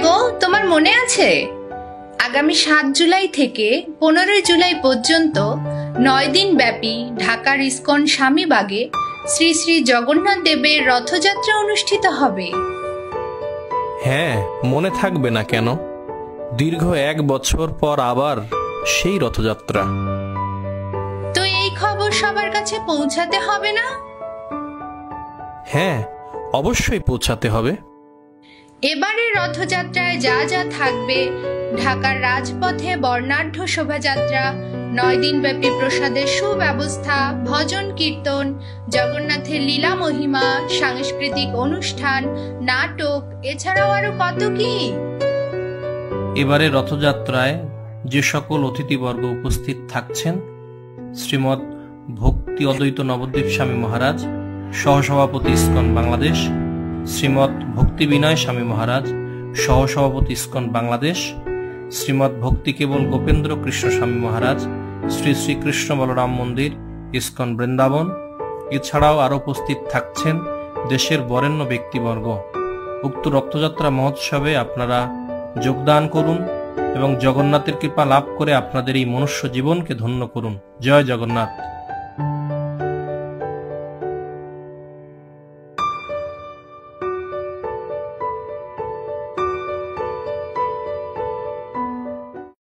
গো, তোমার মনে আছে আগামী ৭ জুলাই থেকে ১৫ জুলাই পর্যন্ত ৯ দিন ব্যাপী ঢাকার ইসকন স্বামীবাগে শ্রী শ্রী জগন্নাথ দেবের রথযাত্রা অনুষ্ঠিত হবে? হ্যাঁ, মনে থাকবে না কেন? দীর্ঘ ১ বছর পর আবার সেই রথযাত্রা। তো এই খবর সবার কাছে পৌঁছাতে হবে না? হ্যাঁ, অবশ্যই পৌঁছাতে হবে। এবারে রথযাত্রায় যা যা থাকবে: ঢাকার রাজপথে বর্ণাঢ্য শোভাযাত্রা, ৯ দিন ব্যাপী প্রসাদের সুব্যবস্থা, ভজন কীর্তন, জগন্নাথের লীলা মহিমা, সাংস্কৃতিক অনুষ্ঠান, নাটক, এছাড়াও আরো কত কি। এবারে রথযাত্রায় যে সকল অতিথিবর্গ উপস্থিত থাকছেন: শ্রীমৎ ভক্তি অদ্বৈত নবদ্বীপ স্বামী মহারাজ, সহসভাপতি ইসকন বাংলাদেশ; শ্রীমৎ ভক্তি বিনয় স্বামী মহারাজ, সহসভাপতি ইসকন বাংলাদেশ; শ্রীমৎ ভক্তি কেবল গোপেন্দ্র কৃষ্ণ স্বামী মহারাজ, শ্রী শ্রী কৃষ্ণ বলরাম মন্দির, ইসকন বৃন্দাবন। এছাড়াও আরো উপস্থিত থাকছেন দেশের বরেণ্য ব্যক্তিবর্গ। উক্ত রথযাত্রা মহোৎসবে আপনারা যোগদান করুন এবং জগন্নাথের কৃপা লাভ করে আপনাদের এই মনুষ্য জীবনকে ধন্য করুন। জয় জগন্নাথ।